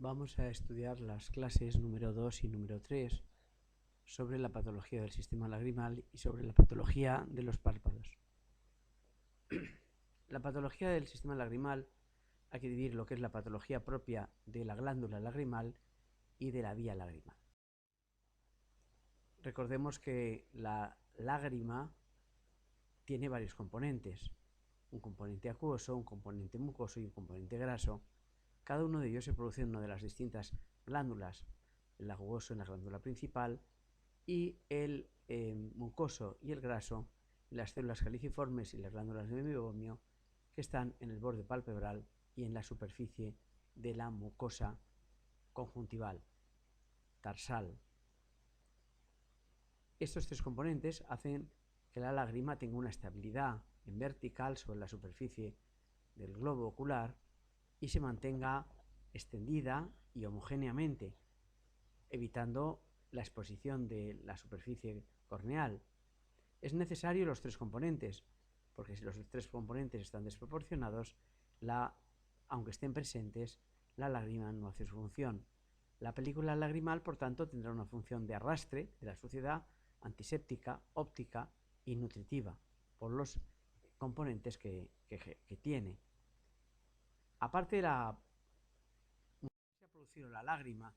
Vamos a estudiar las clases número 2 y número 3 sobre la patología del sistema lagrimal y sobre la patología de los párpados. La patología del sistema lagrimal hay que dividir lo que es la patología propia de la glándula lagrimal y de la vía lagrimal. Recordemos que la lágrima tiene varios componentes, un componente acuoso, un componente mucoso y un componente graso. Cada uno de ellos se produce en una de las distintas glándulas, el acuoso en la glándula principal y el mucoso y el graso en las células caliciformes y las glándulas de meiomio que están en el borde palpebral y en la superficie de la mucosa conjuntival, tarsal. Estos tres componentes hacen que la lágrima tenga una estabilidad en vertical sobre la superficie del globo ocular y se mantenga extendida y homogéneamente, evitando la exposición de la superficie corneal. Es necesario los tres componentes, porque si los tres componentes están desproporcionados, aunque estén presentes, la lágrima no hace su función. La película lagrimal, por tanto, tendrá una función de arrastre de la suciedad, antiséptica, óptica y nutritiva, por los componentes que tiene. Aparte de se ha producido la lágrima,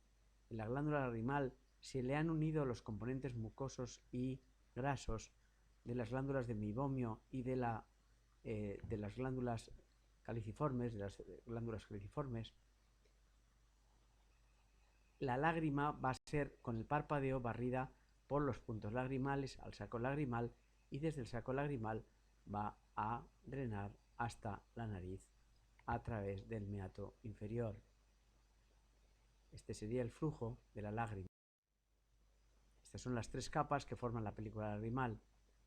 en la glándula lagrimal se le han unido los componentes mucosos y grasos de las glándulas de meibomio y de las glándulas caliciformes, La lágrima va a ser con el parpadeo barrida por los puntos lagrimales al saco lagrimal y desde el saco lagrimal va a drenar hasta la nariz a través del meato inferior. Este sería el flujo de la lágrima. Estas son las tres capas que forman la película lagrimal.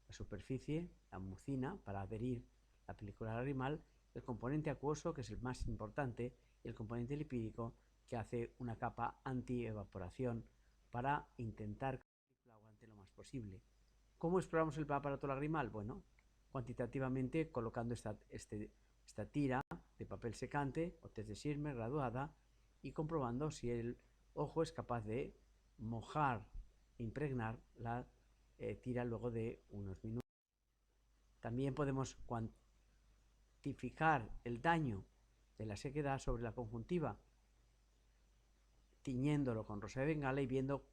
La superficie, la mucina, para adherir la película lagrimal, el componente acuoso, que es el más importante, y el componente lipídico, que hace una capa anti-evaporación para intentar que la película aguante lo más posible. ¿Cómo exploramos el aparato lagrimal? Bueno, cuantitativamente colocando esta tira de papel secante o test de Schirmer graduada y comprobando si el ojo es capaz de mojar, impregnar la tira luego de unos minutos. También podemos cuantificar el daño de la sequedad sobre la conjuntiva, tiñéndolo con rosa de bengala y viendo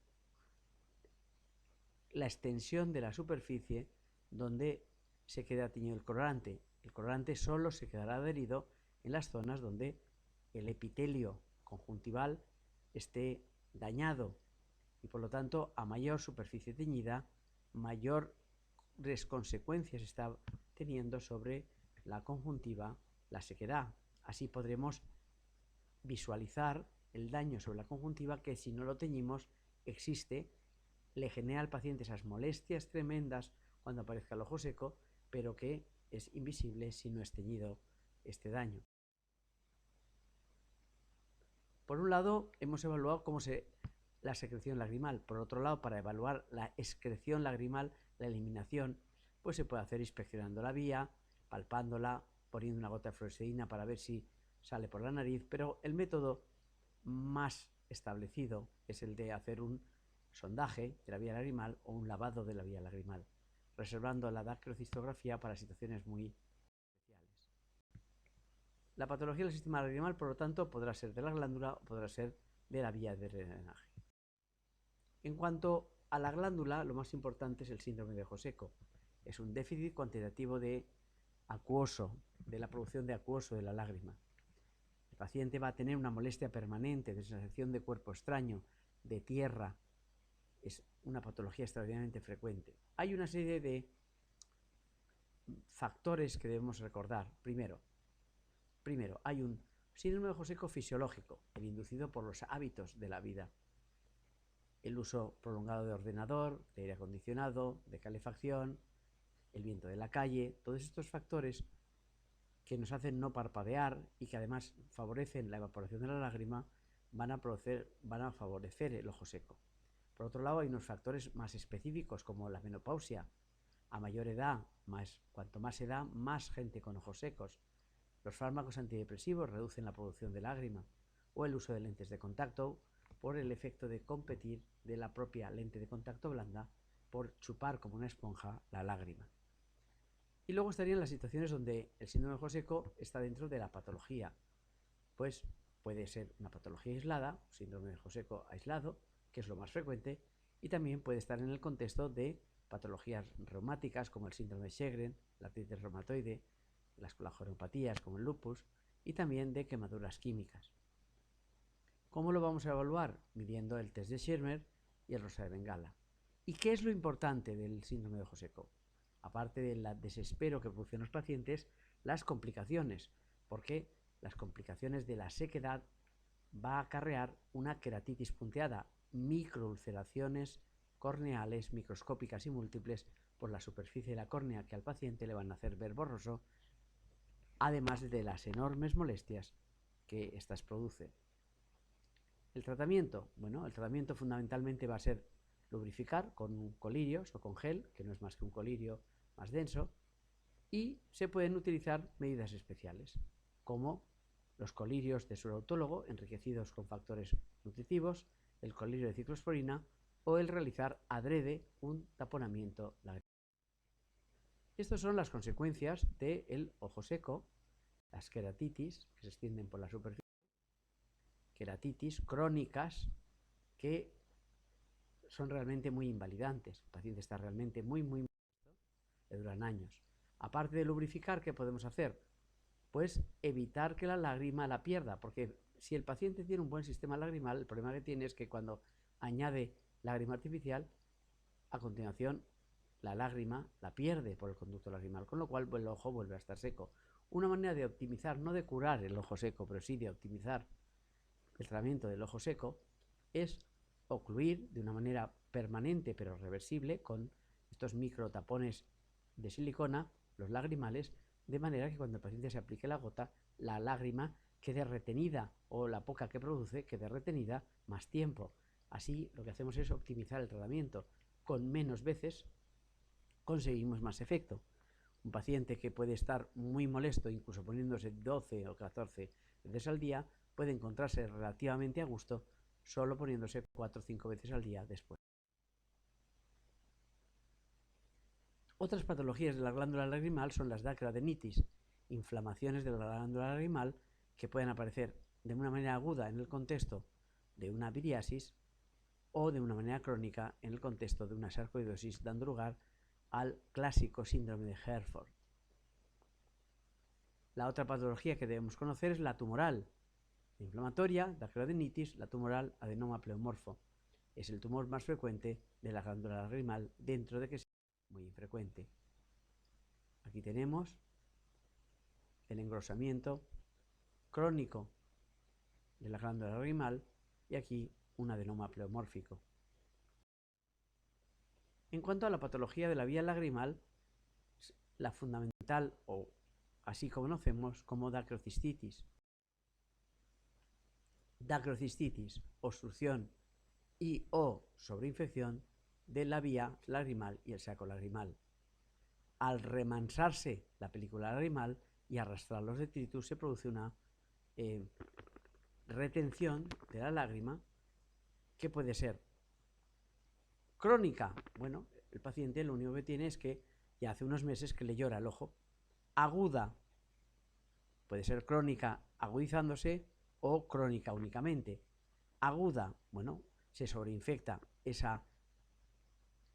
la extensión de la superficie donde se queda tiñido el colorante. El colorante solo se quedará adherido en las zonas donde el epitelio conjuntival esté dañado y por lo tanto a mayor superficie teñida, mayores consecuencias está teniendo sobre la conjuntiva la sequedad. Así podremos visualizar el daño sobre la conjuntiva que si no lo teñimos existe, le genera al paciente esas molestias tremendas cuando aparezca el ojo seco, pero que es invisible si no es teñido este daño. Por un lado, hemos evaluado la secreción lagrimal. Por otro lado, para evaluar la excreción lagrimal, la eliminación, pues se puede hacer inspeccionando la vía, palpándola, poniendo una gota de fluoresceína para ver si sale por la nariz, pero el método más establecido es el de hacer un sondaje de la vía lagrimal o un lavado de la vía lagrimal, reservando la dactilocistografía para situaciones muy especiales. La patología del sistema lagrimal, por lo tanto, podrá ser de la glándula o podrá ser de la vía de drenaje. En cuanto a la glándula, lo más importante es el síndrome de ojo seco. Es un déficit cuantitativo de acuoso, de la producción de acuoso de la lágrima. El paciente va a tener una molestia permanente de sensación de cuerpo extraño, de tierra. Es una patología extraordinariamente frecuente. Hay una serie de factores que debemos recordar. Primero, hay un síndrome de ojo seco fisiológico, el inducido por los hábitos de la vida. El uso prolongado de ordenador, de aire acondicionado, de calefacción, el viento de la calle, todos estos factores que nos hacen no parpadear y que además favorecen la evaporación de la lágrima van a favorecer el ojo seco. Por otro lado, hay unos factores más específicos como la menopausia. A mayor edad, cuanto más edad, más gente con ojos secos. Los fármacos antidepresivos reducen la producción de lágrima. o el uso de lentes de contacto por el efecto de competir de la propia lente de contacto blanda por chupar como una esponja la lágrima. Y luego estarían las situaciones donde el síndrome de ojo seco está dentro de la patología, pues puede ser una patología aislada, síndrome de ojo seco aislado, que es lo más frecuente, y también puede estar en el contexto de patologías reumáticas como el síndrome de Sjögren, la artritis reumatoide, las colangiopatía como el lupus, y también de quemaduras químicas. ¿Cómo lo vamos a evaluar? Midiendo el test de Schirmer y el rosa de Bengala. ¿Y qué es lo importante del síndrome de ojo seco? Aparte del desespero que producen los pacientes, las complicaciones, porque las complicaciones de la sequedad va a acarrear una queratitis punteada, microulceraciones corneales microscópicas y múltiples por la superficie de la córnea que al paciente le van a hacer ver borroso, además de las enormes molestias que estas producen. El tratamiento, bueno, el tratamiento fundamentalmente va a ser lubrificar con colirios o con gel, que no es más que un colirio más denso, y se pueden utilizar medidas especiales, como los colirios de suero autólogo enriquecidos con factores nutritivos, el colirio de ciclosporina o el realizar adrede un taponamiento lagrimal. Estas son las consecuencias del ojo seco, las queratitis que se extienden por la superficie, queratitis crónicas que son realmente muy invalidantes. El paciente está realmente muy molesto, le duran años. Aparte de lubrificar, ¿qué podemos hacer? Pues evitar que la lágrima la pierda, porque si el paciente tiene un buen sistema lagrimal, el problema que tiene es que cuando añade lágrima artificial, a continuación la lágrima la pierde por el conducto lagrimal, con lo cual el ojo vuelve a estar seco. Una manera de optimizar, no de curar el ojo seco, pero sí de optimizar el tratamiento del ojo seco, es ocluir de una manera permanente pero reversible con estos microtapones de silicona los lagrimales, de manera que cuando el paciente se aplique la gota, la lágrima quede retenida o la poca que produce quede retenida más tiempo. Así lo que hacemos es optimizar el tratamiento. Con menos veces conseguimos más efecto. Un paciente que puede estar muy molesto, incluso poniéndose 12 o 14 veces al día, puede encontrarse relativamente a gusto solo poniéndose 4 o 5 veces al día después. Otras patologías de la glándula lagrimal son las dacradenitis, inflamaciones de la glándula lagrimal que pueden aparecer de una manera aguda en el contexto de una viriasis o de una manera crónica en el contexto de una sarcoidosis, dando lugar al clásico síndrome de Herford. La otra patología que debemos conocer es la tumoral. La inflamatoria, dacradenitis, la tumoral, adenoma pleomorfo. Es el tumor más frecuente de la glándula lagrimal, dentro de que es muy infrecuente. Aquí tenemos el engrosamiento crónico de la glándula lagrimal y aquí un adenoma pleomórfico. En cuanto a la patología de la vía lagrimal, la fundamental, o así conocemos como dacrocistitis. Dacrocistitis, obstrucción y o sobreinfección de la vía lagrimal y el saco lagrimal. Al remansarse la película lagrimal y arrastrar los detritus, se produce una retención de la lágrima que puede ser crónica. Bueno, el paciente lo único que tiene es que ya hace unos meses que le llora el ojo. Aguda, puede ser crónica agudizándose o crónica únicamente. Aguda, bueno, se sobreinfecta esa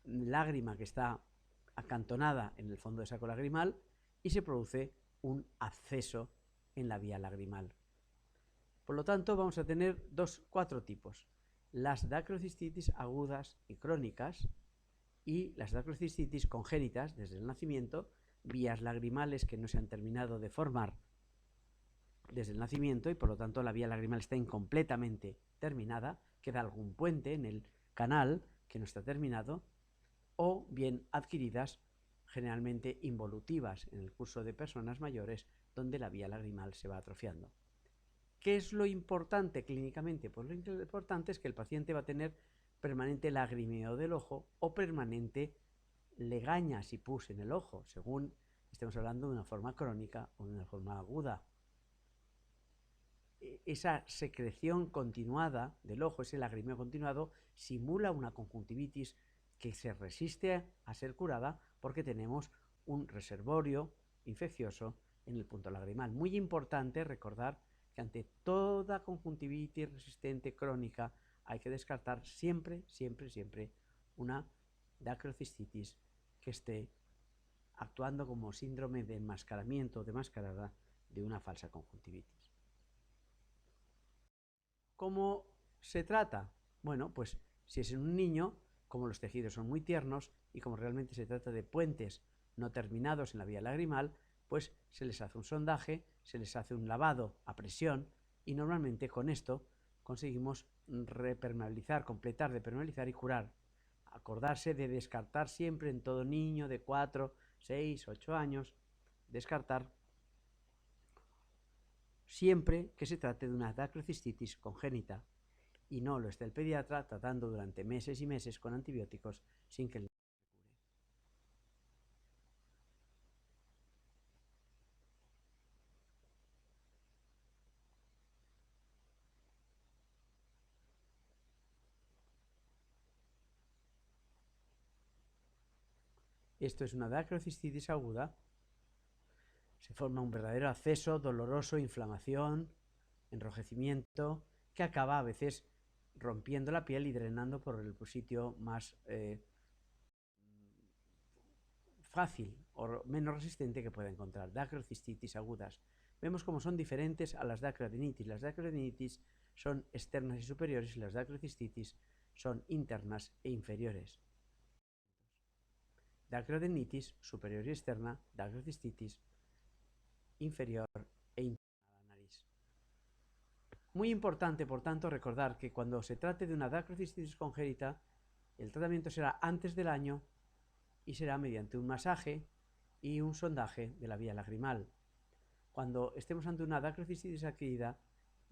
lágrima que está acantonada en el fondo del saco lagrimal y se produce un absceso en la vía lagrimal. Por lo tanto, vamos a tener cuatro tipos: las dacrocistitis agudas y crónicas y las dacrocistitis congénitas desde el nacimiento, vías lagrimales que no se han terminado de formar desde el nacimiento y por lo tanto la vía lagrimal está incompletamente terminada, queda algún puente en el canal que no está terminado, o bien adquiridas, generalmente involutivas en el curso de personas mayores, donde la vía lagrimal se va atrofiando. ¿Qué es lo importante clínicamente? Pues lo importante es que el paciente va a tener permanente lagrimeo del ojo o permanente legañas y pus en el ojo, según estemos hablando de una forma crónica o de una forma aguda. esa secreción continuada del ojo, ese lagrimeo continuado, simula una conjuntivitis que se resiste a ser curada porque tenemos un reservorio infeccioso en el punto lagrimal. Muy importante recordar que ante toda conjuntivitis resistente crónica hay que descartar siempre, siempre, siempre una dacrocistitis que esté actuando como síndrome de enmascaramiento o de mascarada de una falsa conjuntivitis. ¿Cómo se trata? Bueno, pues si es en un niño, como los tejidos son muy tiernos y como realmente se trata de puentes no terminados en la vía lagrimal, pues se les hace un sondaje, se les hace un lavado a presión y normalmente con esto conseguimos repermeabilizar, completar, depermeabilizar y curar. Acordarse de descartar siempre en todo niño de 4, 6, 8 años, descartar siempre que se trate de una dacrocistitis congénita y no lo esté el pediatra tratando durante meses y meses con antibióticos sin que el niño se cure. Esto es una dacrocistitis aguda. Se forma un verdadero acceso doloroso, inflamación, enrojecimiento, que acaba a veces rompiendo la piel y drenando por el sitio más fácil o menos resistente que pueda encontrar. Dacrocistitis agudas. Vemos cómo son diferentes a las dacroadenitis. Las dacroadenitis son externas y superiores y las dacrocistitis son internas e inferiores. Dacroadenitis superior y externa, dacrocistitis inferior e interna a la nariz. Muy importante, por tanto, recordar que cuando se trate de una dacrocistitis congénita, el tratamiento será antes del año y será mediante un masaje y un sondaje de la vía lagrimal. Cuando estemos ante una dacrocistitis adquirida,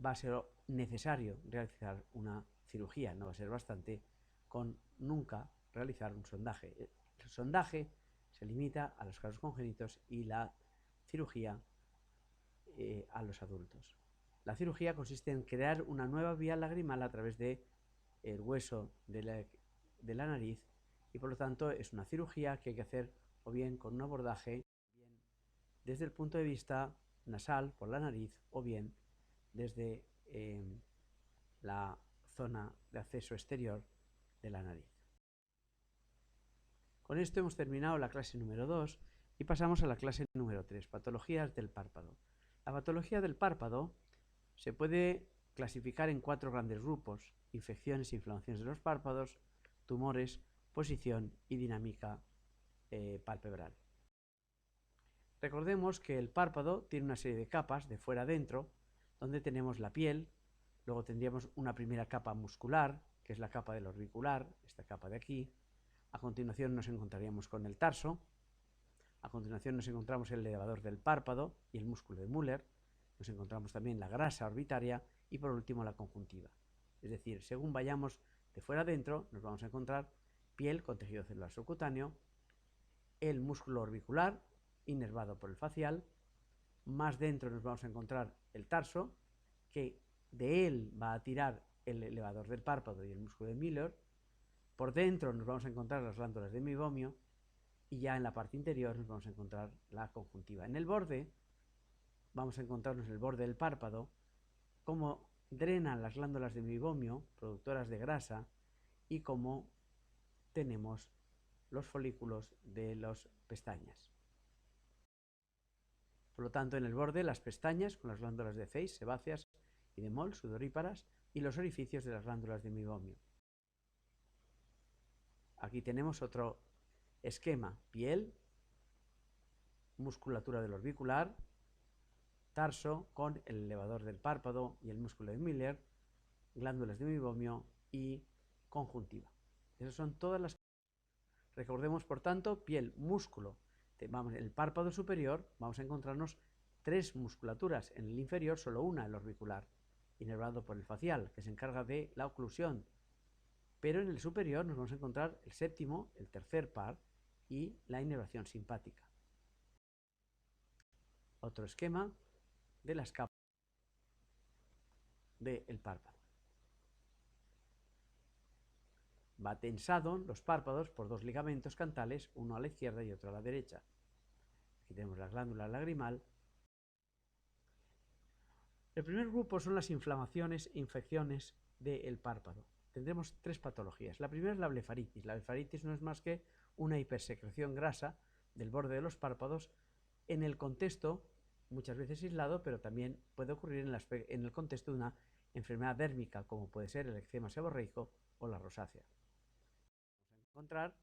va a ser necesario realizar una cirugía, no va a ser bastante con nunca realizar un sondaje. El sondaje se limita a los casos congénitos y la cirugía a los adultos. La cirugía consiste en crear una nueva vía lagrimal a través del hueso de la nariz y por lo tanto es una cirugía que hay que hacer o bien con un abordaje bien desde el punto de vista nasal por la nariz o bien desde la zona de acceso exterior de la nariz. Con esto hemos terminado la clase número 2 y pasamos a la clase número 3, patologías del párpado. La patología del párpado se puede clasificar en 4 grandes grupos: infecciones e inflamaciones de los párpados, tumores, posición y dinámica palpebral. Recordemos que el párpado tiene una serie de capas de fuera a dentro, donde tenemos la piel, luego tendríamos una primera capa muscular, que es la capa del orbicular, esta capa de aquí. A continuación nos encontraríamos con el tarso, a continuación nos encontramos el elevador del párpado y el músculo de Müller, nos encontramos también la grasa orbitaria y por último la conjuntiva. Es decir, según vayamos de fuera adentro, nos vamos a encontrar piel con tejido celular subcutáneo, el músculo orbicular inervado por el facial, más dentro nos vamos a encontrar el tarso, que de él va a tirar el elevador del párpado y el músculo de Müller, por dentro nos vamos a encontrar las glándulas de meiomio y ya en la parte interior nos vamos a encontrar la conjuntiva. En el borde vamos a encontrarnos el borde del párpado, cómo drenan las glándulas de meiomio, productoras de grasa, y cómo tenemos los folículos de las pestañas. Por lo tanto, en el borde las pestañas con las glándulas de Zeiss, sebáceas y de Moll, sudoríparas, y los orificios de las glándulas de meiomio. Aquí tenemos otro esquema: piel, musculatura del orbicular, tarso con el elevador del párpado y el músculo de Müller, glándulas de meiomio y conjuntiva. Esas son todas las. Recordemos, por tanto, piel, músculo. El párpado superior vamos a encontrarnos 3 musculaturas. En el inferior solo una, el orbicular, inervado por el facial, que se encarga de la oclusión. Pero en el superior nos vamos a encontrar el séptimo, el tercer par y la inervación simpática. Otro esquema de las capas. del párpado. Va tensado los párpados por dos ligamentos cantales, uno a la izquierda y otro a la derecha. Aquí tenemos la glándula lagrimal. El primer grupo son las inflamaciones e infecciones del párpado. Tendremos tres patologías. La primera es la blefaritis. La blefaritis no es más que una hipersecreción grasa del borde de los párpados en el contexto, muchas veces aislado, pero también puede ocurrir en el contexto de una enfermedad dérmica, como puede ser el eczema seborreico o la rosácea. Vamos a encontrar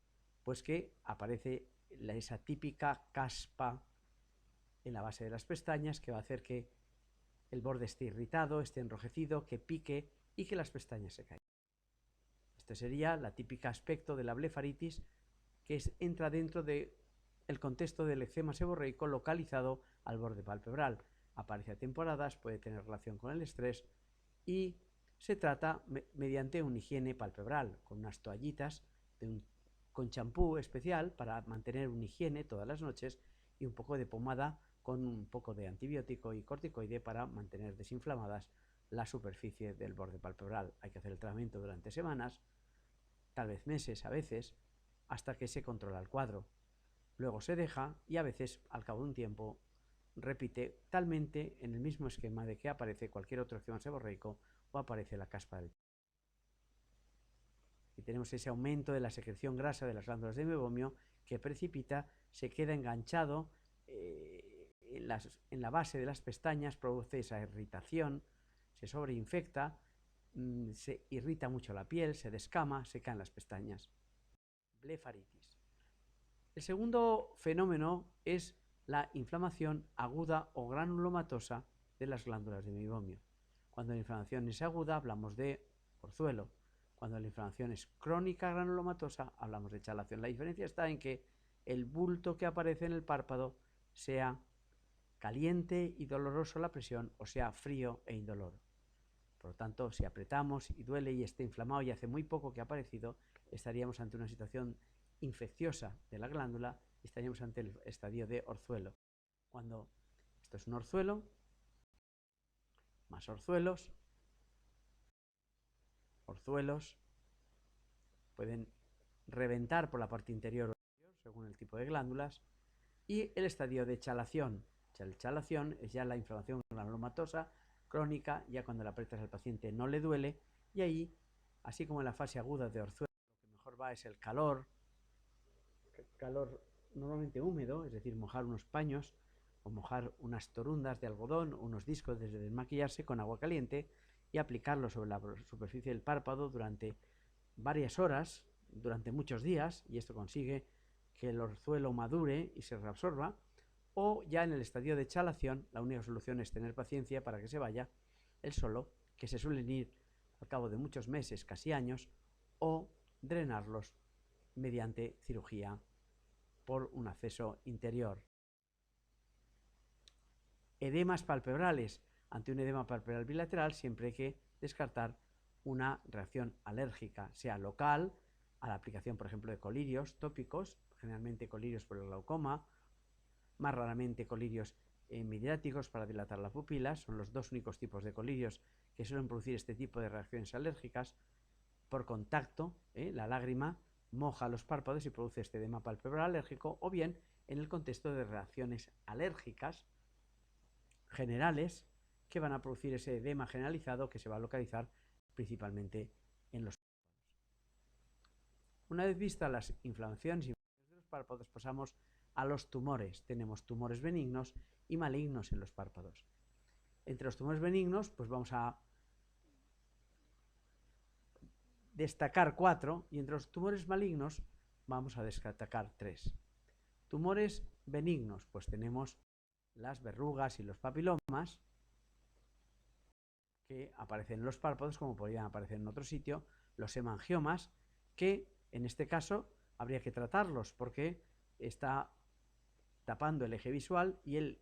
pues que aparece esa típica caspa en la base de las pestañas que va a hacer que el borde esté irritado, esté enrojecido, que pique y que las pestañas se caigan. Este sería el típico aspecto de la blefaritis, que entra dentro del contexto del eczema seborreico localizado al borde palpebral. Aparece a temporadas, puede tener relación con el estrés y se trata mediante una higiene palpebral, con unas toallitas con champú especial para mantener una higiene todas las noches y un poco de pomada con un poco de antibiótico y corticoide para mantener desinflamadas la superficie del borde palpebral. Hay que hacer el tratamiento durante semanas, tal vez meses a veces, hasta que se controla el cuadro. Luego se deja y a veces, al cabo de un tiempo, repite talmente en el mismo esquema de que aparece cualquier otro eczema seborreico o aparece la caspa del. Y tenemos ese aumento de la secreción grasa de las glándulas de mebomio que precipita, se queda enganchado en la base de las pestañas, produce esa irritación, se sobreinfecta, se irrita mucho la piel, se descama, se caen las pestañas. Blefaritis. El segundo fenómeno es la inflamación aguda o granulomatosa de las glándulas de mebomio. Cuando la inflamación es aguda hablamos de orzuelo. Cuando la inflamación es crónica granulomatosa hablamos de chalación. La diferencia está en que el bulto que aparece en el párpado sea caliente y doloroso la presión o sea frío e indoloro. Por lo tanto, si apretamos y duele y está inflamado y hace muy poco que ha aparecido, estaríamos ante una situación infecciosa de la glándula y estaríamos ante el estadio de orzuelo. Cuando esto es un orzuelo, más orzuelos pueden reventar por la parte interior o exterior, según el tipo de glándulas, y el estadio de chalación. Chalación es ya la inflamación granulomatosa crónica, ya cuando la aprietas al paciente no le duele, y ahí, así como en la fase aguda de orzuelo, lo que mejor va es el calor normalmente húmedo, es decir, mojar unos paños o mojar unas torundas de algodón, unos discos desde desmaquillarse con agua caliente y aplicarlo sobre la superficie del párpado durante varias horas, durante muchos días, y esto consigue que el orzuelo madure y se reabsorba. O ya en el estadio de chalación, la única solución es tener paciencia para que se vaya él solo, que se suelen ir al cabo de muchos meses, casi años, o drenarlos mediante cirugía por un acceso interior. Edemas palpebrales. Ante un edema palpebral bilateral siempre hay que descartar una reacción alérgica, sea local, a la aplicación, por ejemplo, de colirios tópicos, generalmente colirios por el glaucoma, más raramente colirios midriáticos para dilatar las pupilas. Son los dos únicos tipos de colirios que suelen producir este tipo de reacciones alérgicas. Por contacto, la lágrima moja los párpados y produce este edema palpebral alérgico, o bien en el contexto de reacciones alérgicas generales que van a producir ese edema generalizado que se va a localizar principalmente en los párpados. Una vez vistas las inflamaciones de los párpados, pasamos a los tumores. Tenemos tumores benignos y malignos en los párpados. Entre los tumores benignos, pues vamos a destacar 4, y entre los tumores malignos vamos a destacar 3. Tumores benignos, pues tenemos las verrugas y los papilomas que aparecen en los párpados, como podrían aparecer en otro sitio, los hemangiomas, que en este caso habría que tratarlos porque está tapando el eje visual y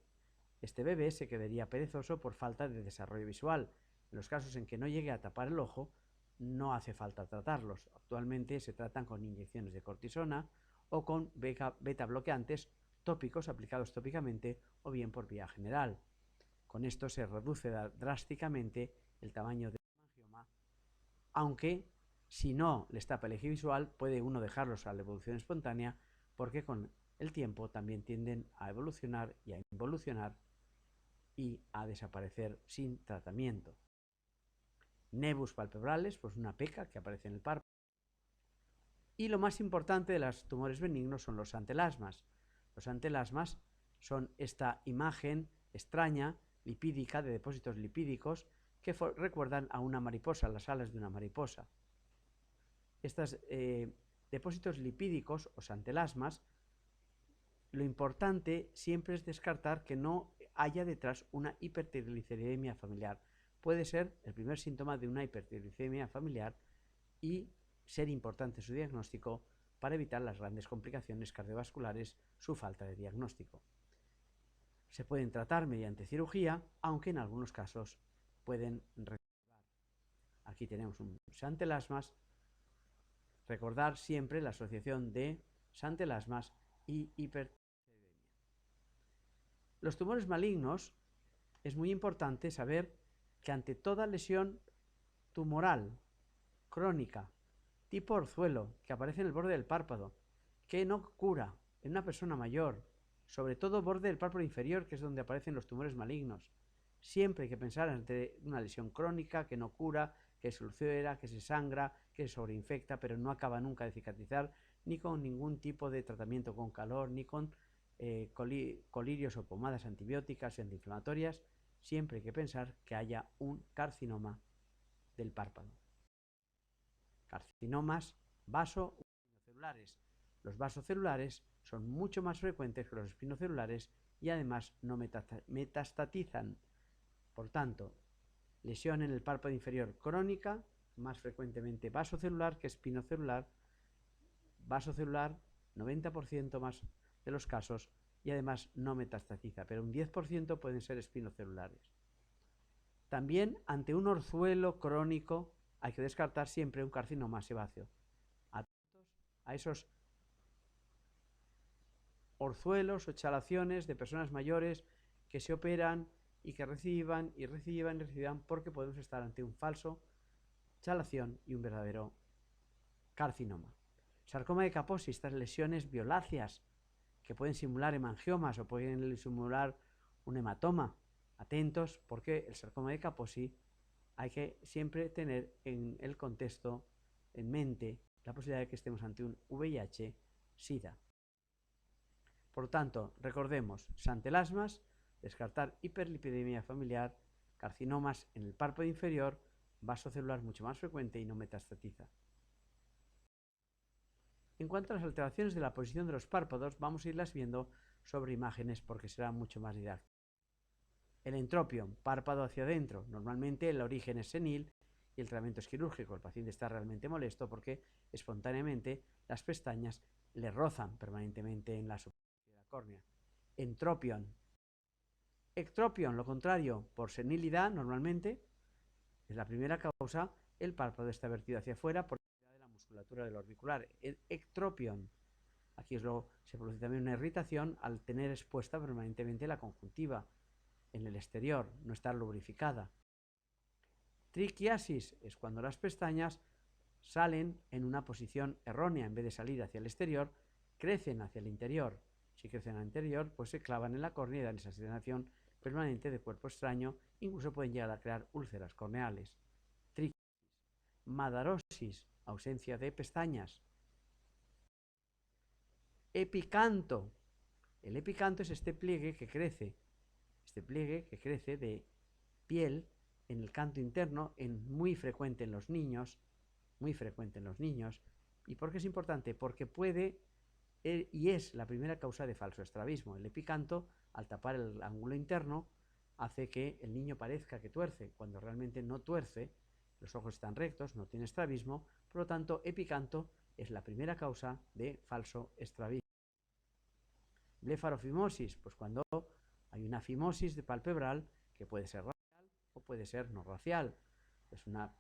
este bebé se quedaría perezoso por falta de desarrollo visual. En los casos en que no llegue a tapar el ojo, no hace falta tratarlos. Actualmente se tratan con inyecciones de cortisona o con beta bloqueantes tópicos aplicados tópicamente o bien por vía general. Con esto se reduce drásticamente el tamaño del hemangioma, aunque si no les tapa el eje visual puede uno dejarlos a la evolución espontánea, porque con el tiempo también tienden a evolucionar y a involucionar y a desaparecer sin tratamiento. Nevus palpebrales, pues una peca que aparece en el párpado. Y lo más importante de los tumores benignos son los antelasmas. Los antelasmas son esta imagen extraña, lipídica, de depósitos lipídicos que recuerdan a una mariposa, las alas de una mariposa. Estos depósitos lipídicos o antelasmas, lo importante siempre es descartar que no haya detrás una hipertrigliceridemia familiar. Puede ser el primer síntoma de una hipertrigliceridemia familiar y ser importante su diagnóstico para evitar las grandes complicaciones cardiovasculares, su falta de diagnóstico. Se pueden tratar mediante cirugía, aunque en algunos casos pueden recuperar. Aquí tenemos un antelasmas. Recordar siempre la asociación de antelasmas y hipertrigliceridemia. Los tumores malignos, es muy importante saber que ante toda lesión tumoral crónica tipo orzuelo que aparece en el borde del párpado, que no cura en una persona mayor, sobre todo borde del párpado inferior, que es donde aparecen los tumores malignos, siempre hay que pensar ante una lesión crónica que no cura, que se ulcera, que se sangra, que se sobreinfecta, pero no acaba nunca de cicatrizar, ni con ningún tipo de tratamiento con calor, ni con colirios o pomadas antibióticas y antiinflamatorias. Siempre hay que pensar que haya un carcinoma del párpado. Carcinomas vaso-espinocelulares. Los vasocelulares son mucho más frecuentes que los espinocelulares y además no metastatizan. Por tanto, lesión en el párpado inferior crónica, más frecuentemente vasocelular que espinocelular. Vasocelular, 90% más de los casos, y además no metastatiza, pero un 10% pueden ser espinocelulares. También ante un orzuelo crónico hay que descartar siempre un carcinoma sebáceo. Atentos a esos orzuelos o chalaciones de personas mayores que se operan y que reciban porque podemos estar ante un falso chalación y un verdadero carcinoma. Sarcoma de Kaposi, estas lesiones violáceas que pueden simular hemangiomas o pueden simular un hematoma. Atentos, porque el sarcoma de Kaposi hay que siempre tener en el contexto, en mente, la posibilidad de que estemos ante un VIH-Sida. Por tanto, recordemos, antelasmas, descartar hiperlipidemia familiar, carcinomas en el párpado inferior, vasocelular mucho más frecuente y no metastatiza. En cuanto a las alteraciones de la posición de los párpados, vamos a irlas viendo sobre imágenes porque será mucho más didáctico. El entropion, párpado hacia adentro. Normalmente el origen es senil y el tratamiento es quirúrgico. El paciente está realmente molesto porque espontáneamente las pestañas le rozan permanentemente en la superficie de la córnea. Entropion. Ectropion, lo contrario, por senilidad normalmente es la primera causa, el párpado está vertido hacia afuera por la musculatura del orbicular. El ectropion. Aquí se produce también una irritación al tener expuesta permanentemente la conjuntiva en el exterior, no estar lubrificada. Triquiasis es cuando las pestañas salen en una posición errónea, en vez de salir hacia el exterior, crecen hacia el interior. Si crecen al interior, pues se clavan en la córnea y dan esa sensación permanente de cuerpo extraño, incluso pueden llegar a crear úlceras corneales. Triquiasis. Madarosis, ausencia de pestañas. Epicanto. El epicanto es este pliegue que crece de piel en el canto interno, muy frecuente en los niños. ¿Y por qué es importante? Porque puede y es la primera causa de falso estrabismo. El epicanto, al tapar el ángulo interno, hace que el niño parezca que tuerce, cuando realmente no tuerce, los ojos están rectos, no tiene estrabismo, por lo tanto, epicanto es la primera causa de falso estrabismo. Blefarofimosis, pues cuando hay una fimosis de palpebral que puede ser racial o puede ser no racial. Es una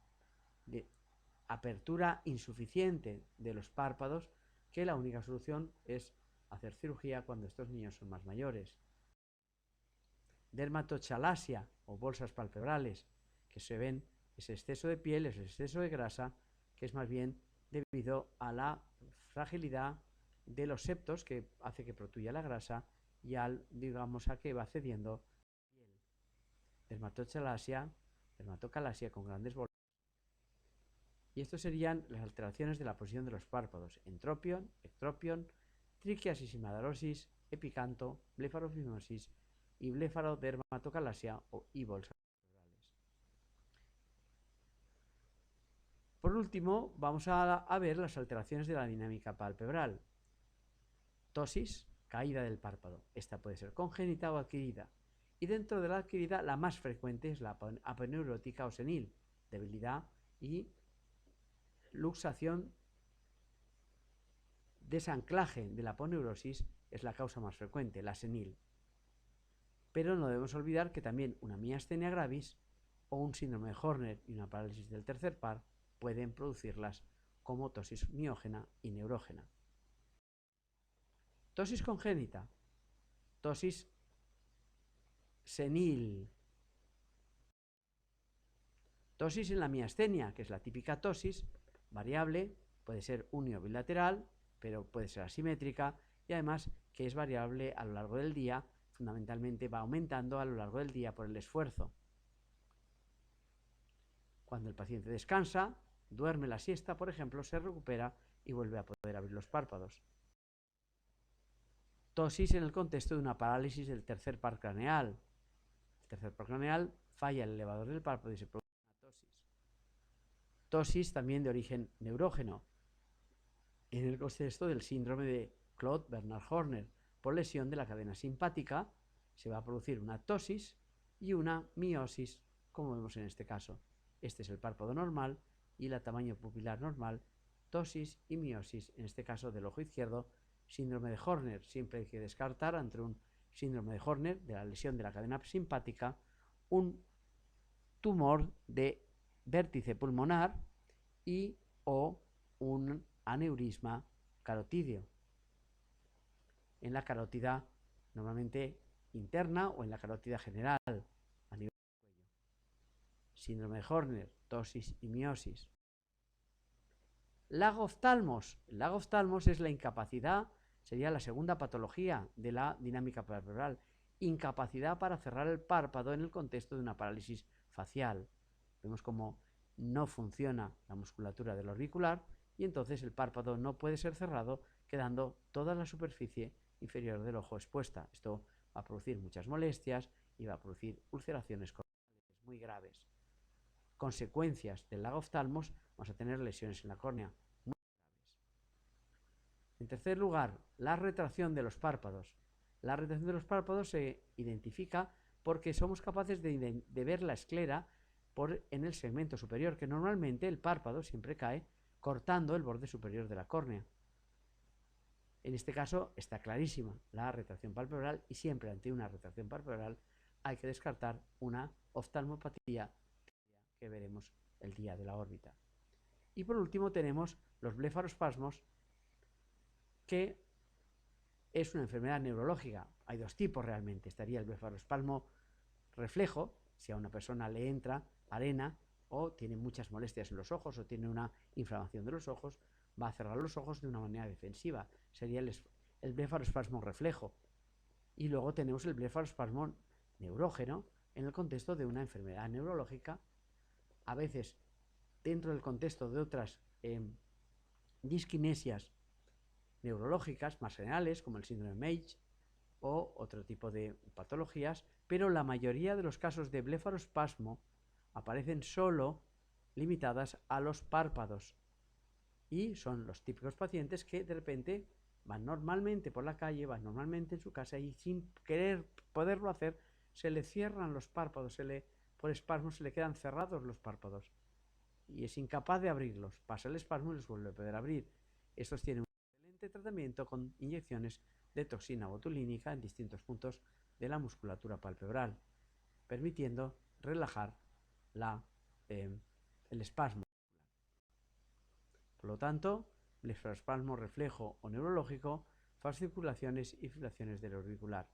apertura insuficiente de los párpados que la única solución es hacer cirugía cuando estos niños son más mayores. Dermatochalasia o bolsas palpebrales. que se ven ese exceso de piel, ese exceso de grasa, que es más bien debido a la fragilidad de los septos, que hace que protuya la grasa, y digamos, a que va cediendo dermatocalasia con grandes bordes. Y estos serían las alteraciones de la posición de los párpados: entropion, ectropion, triquiasis y madarosis, epicanto, blefarofimosis y blefarodermatocalasia y bolsas cerebrales. Por último, vamos a ver las alteraciones de la dinámica palpebral. Ptosis, caída del párpado. Esta puede ser congénita o adquirida. Y dentro de la adquirida, la más frecuente es la aponeurótica o senil, debilidad y luxación. Desanclaje de la aponeurosis es la causa más frecuente, la senil. Pero no debemos olvidar que también una miastenia gravis o un síndrome de Horner y una parálisis del tercer par pueden producirlas como ptosis miógena y neurógena. Ptosis congénita, ptosis senil, ptosis en la miastenia, que es la típica ptosis variable, puede ser unio bilateral, pero puede ser asimétrica, y además que es variable a lo largo del día, fundamentalmente va aumentando a lo largo del día por el esfuerzo. Cuando el paciente descansa, duerme la siesta, por ejemplo, se recupera y vuelve a poder abrir los párpados. Ptosis en el contexto de una parálisis del tercer par craneal. El tercer par craneal falla el elevador del párpado y se produce una ptosis. Ptosis también de origen neurógeno, en el contexto del síndrome de Claude-Bernard-Horner. Por lesión de la cadena simpática se va a producir una ptosis y una miosis, como vemos en este caso. Este es el párpado normal y el tamaño pupilar normal, ptosis y miosis, en este caso del ojo izquierdo. Síndrome de Horner, siempre hay que descartar ante un síndrome de Horner, de la lesión de la cadena simpática, un tumor de vértice pulmonar y o un aneurisma carotídeo en la carótida normalmente interna o en la carótida general a nivel del cuello. Síndrome de Horner, ptosis y miosis. Lagoftalmos. El lagoftalmos es la incapacidad, sería la segunda patología de la dinámica palpebral. Incapacidad para cerrar el párpado en el contexto de una parálisis facial. Vemos cómo no funciona la musculatura del auricular y entonces el párpado no puede ser cerrado, quedando toda la superficie inferior del ojo expuesta. Esto va a producir muchas molestias y va a producir ulceraciones corneales muy graves. Consecuencias del lagoftalmos: vamos a tener lesiones en la córnea muy graves. En tercer lugar, la retracción de los párpados. La retracción de los párpados se identifica porque somos capaces de ver la esclera en el segmento superior, que normalmente el párpado siempre cae cortando el borde superior de la córnea. En este caso está clarísima la retracción palpebral y siempre ante una retracción palpebral hay que descartar una oftalmopatía que veremos el día de la órbita. Y por último tenemos los blefarospasmos, que es una enfermedad neurológica. Hay dos tipos realmente. Estaría el blefarospasmo reflejo, si a una persona le entra arena o tiene muchas molestias en los ojos o tiene una inflamación de los ojos, va a cerrar los ojos de una manera defensiva. Sería el blefarospasmo reflejo. Y luego tenemos el blefarospasmo neurógeno en el contexto de una enfermedad neurológica, a veces dentro del contexto de otras disquinesias neurológicas más generales, como el síndrome de Mage o otro tipo de patologías, pero la mayoría de los casos de blefarospasmo aparecen solo limitadas a los párpados y son los típicos pacientes que de repente van normalmente por la calle, van normalmente en su casa y sin querer poderlo hacer se le cierran los párpados, por espasmos se le quedan cerrados los párpados y es incapaz de abrirlos. Pasa el espasmo y los vuelve a poder abrir. Estos tienen un excelente tratamiento con inyecciones de toxina botulínica en distintos puntos de la musculatura palpebral, permitiendo relajar el espasmo. Por lo tanto, blefarospasmo reflejo o neurológico, fasciculaciones y fibrilaciones del auricular.